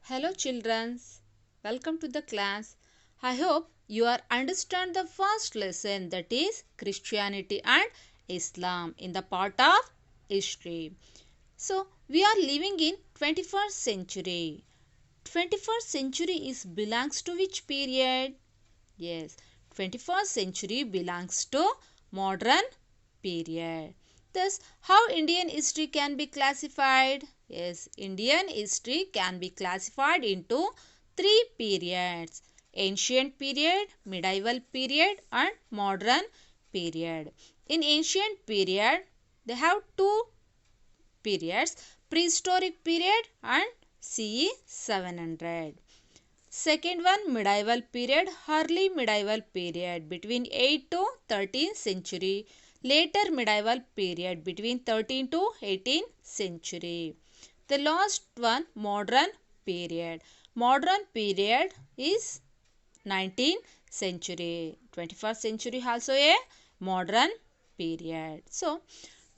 Hello children, welcome to the class. I hope you are understand the first lesson, that is Christianity and Islam in the part of history. So we are living in 21st century. 21st century is belongs to which period? Yes, 21st century belongs to modern period. Thus, how Indian history can be classified? Yes, Indian history can be classified into three periods: ancient period, medieval period and modern period. In ancient period, they have two periods: prehistoric period and CE 700. Second one, medieval period, early medieval period between 8th to 13th century. Later medieval period between 13th to 18th century. The last one, modern period. Modern period is 19th century. 21st century also a modern period. So,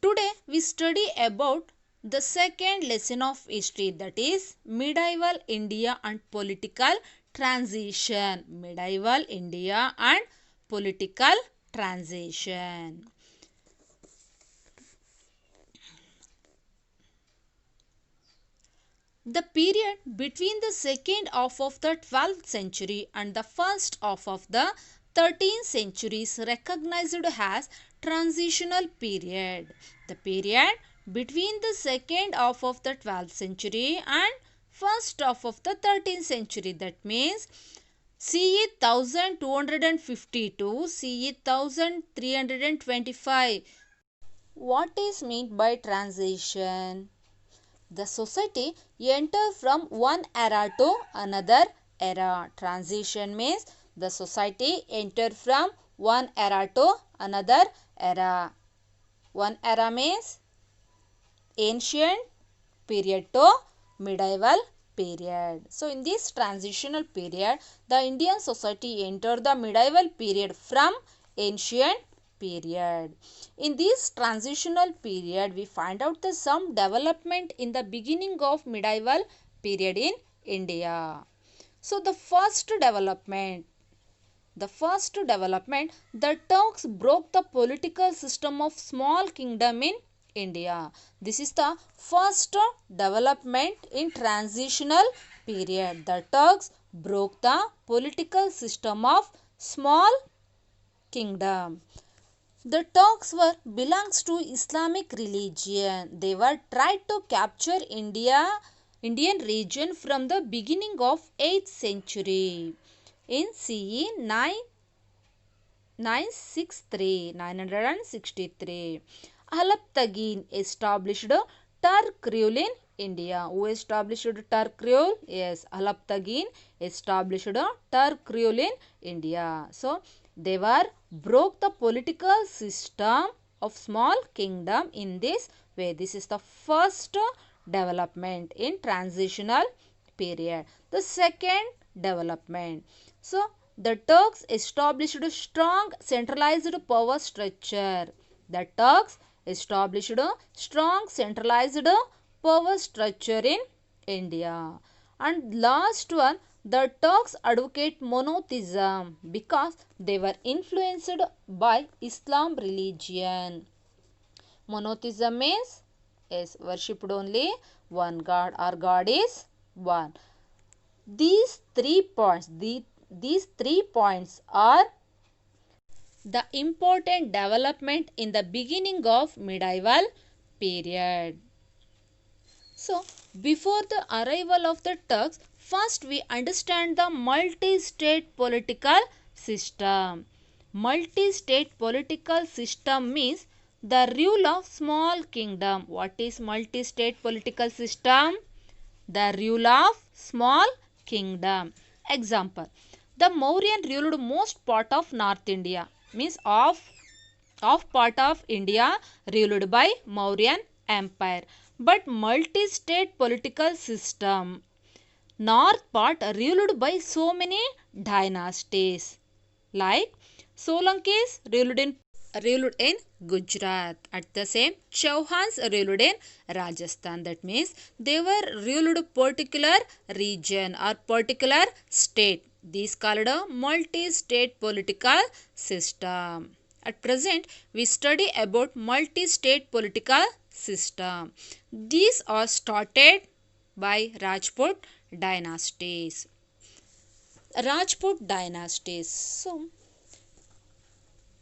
today we study about the second lesson of history, that is medieval India and political transition. Medieval India and political transition. The period between the second half of the 12th century and the first half of the 13th century is recognized as transitional period. The period between the second half of the 12th century and first half of the 13th century, that means CE 1250 to CE 1325. What is meant by transition? The society enter from one era to another era. Transition means the society enter from one era to another era. One era means ancient period to medieval period. So in this transitional period, the Indian society entered the medieval period from ancient period. In this transitional period, we find out the some development in the beginning of medieval period in India. So the first development, the Turks broke the political system of small kingdom in India. This is the first development in transitional period. The Turks broke the political system of small kingdom. The Turks were belongs to Islamic religion. They were tried to capture Indian region from the beginning of 8th century. In CE 963. Alaptagin established Turk rule in India. Who established Turk rule? Yes, Alaptagin established Turk rule in India. So, they were broke the political system of small kingdom in this way. This is the first development in transitional period. The second development. So, the Turks established a strong centralized power structure. The Turks established a strong centralized power structure in India. And last one, the Turks advocate monotheism because they were influenced by Islam religion. Monotheism means is worshipped only one God, or God is one. These 3 points, these 3 points are the important development in the beginning of medieval period. So, before the arrival of the Turks, first we understand the multi-state political system. Multi-state political system means the rule of small kingdom. What is multi-state political system? The rule of small kingdom. Example, the Mauryan ruled most part of North India, means of part of India ruled by Mauryan Empire. But multi-state political system, north part ruled by so many dynasties like Solankis ruled in ruled in Gujarat. At the same, Chauhans ruled in Rajasthan. That means they were ruled particular region or particular state. This called a multi-state political system. At present, we study about multi-state political system. These are started by Rajput dynasties. Rajput dynasties. So,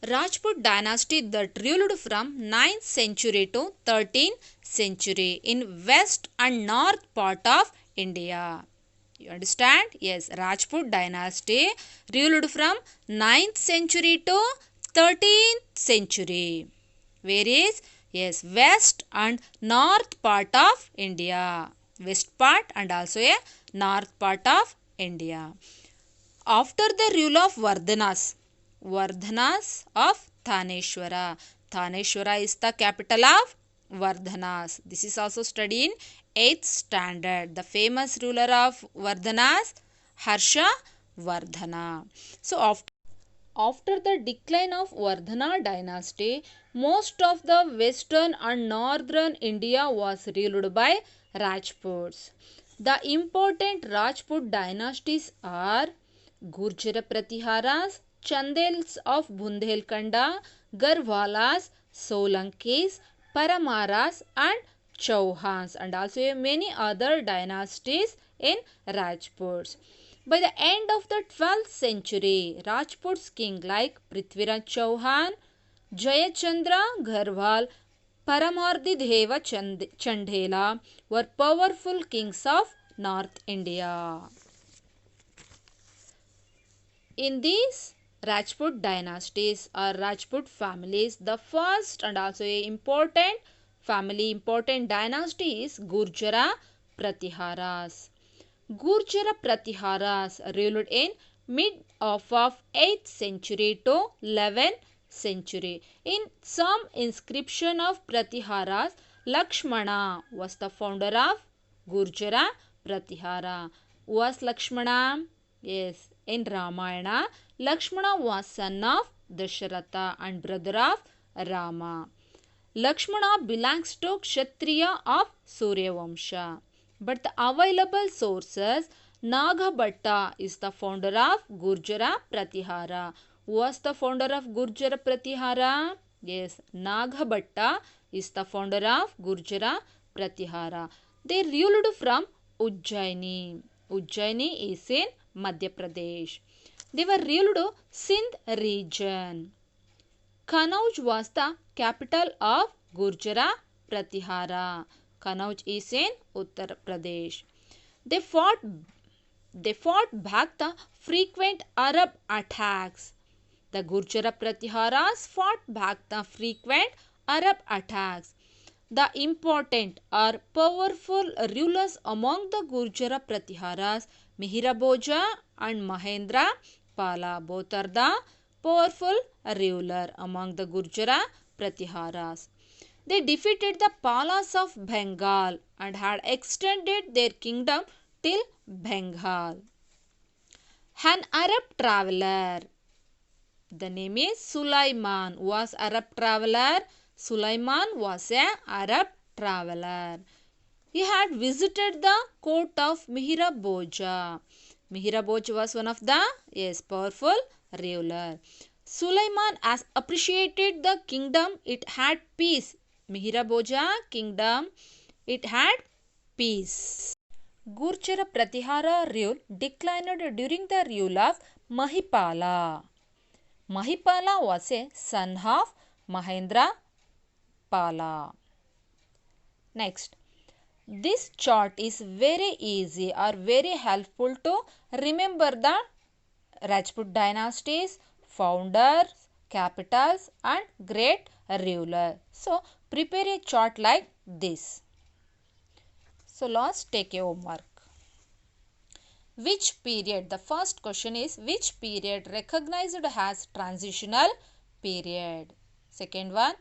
Rajput dynasty that ruled from 9th century to 13th century in west and north part of India. You understand? Yes, Rajput dynasty ruled from 9th century to 13th century. Where is? Yes, west and north part of India. West part and also a north part of India. After the rule of Vardhanas of Thaneshwara. Thaneshwara is the capital of Vardhanas. This is also studied in 8th standard. The famous ruler of Vardhanas, Harsha Vardhana. So after the decline of Vardhana dynasty, most of the western and northern India was ruled by Rajputs. The important Rajput dynasties are Gurjara Pratiharas, Chandels of Bundelkhanda, Garhwalas, Solankis, Paramaras and Chauhans, and also many other dynasties in Rajputs. By the end of the 12th century, Rajputs king like Prithviraj Chauhan, Jayachandra Garhwal, Paramardideva Chandela were powerful kings of North India. In these Rajput dynasties or Rajput families, the first and also important dynasty is Gurjara Pratiharas. Gurjara Pratiharas ruled in mid of 8th century to 11th century. In some inscription of Pratiharas, Lakshmana was the founder of Gurjara Pratihara. Who was Lakshmana? Yes, in Ramayana, Lakshmana was son of Dasharatha and brother of Rama. Lakshmana belongs to Kshatriya of Surya Vamsha. But the available sources, Nagabhatta is the founder of Gurjara Pratihara. Who was the founder of Gurjara Pratihara? Yes, Nagabhatta is the founder of Gurjara Pratihara. They ruled from Ujjaini. Ujjaini is in Madhya Pradesh. They were ruled Sindh region. Kanauj was the capital of Gurjara Pratihara. Kanauj is in Uttar Pradesh. They fought back the frequent Arab attacks. The Gurjara Pratiharas fought back the frequent Arab attacks. The important or powerful rulers among the Gurjara Pratiharas, Mihira Bhoja and Mahendra Pala, both are the powerful ruler among the Gurjara Pratiharas. They defeated the Palas of Bengal and had extended their kingdom till Bengal. An Arab traveler, the name is Sulaiman, was Arab traveler. Sulaiman was an Arab traveler. He had visited the court of Mihira Bhoja. Mihira Bhoja was one of the powerful ruler. Sulaiman has appreciated the kingdom, it had peace. Mihira Bhoja kingdom, it had peace. Gurjara Pratihara rule declined during the rule of Mahipala. Mahipala was a son of Mahendra Pala. Next, this chart is very easy or very helpful to remember the Rajput dynasties, founders, capitals and great ruler. So, prepare a chart like this. So, let's take a homework. Which period? The first question is which period recognized as transitional period? Second one,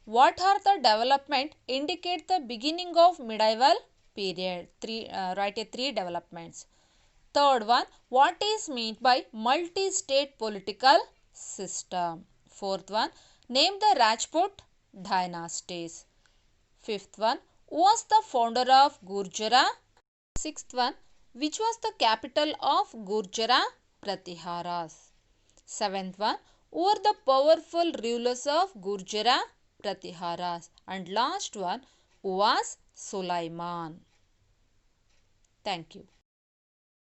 what are the development indicate the beginning of medieval period? Write a 3 developments. Third one, what is meant by multi-state political system? Fourth one, Name the Rajput dynasties. Fifth one, who was the founder of Gurjara? Sixth one, which was the capital of Gurjara Pratiharas? Seventh one, who were the powerful rulers of Gurjara Pratiharas? And last one, who was Sulaiman? Thank you.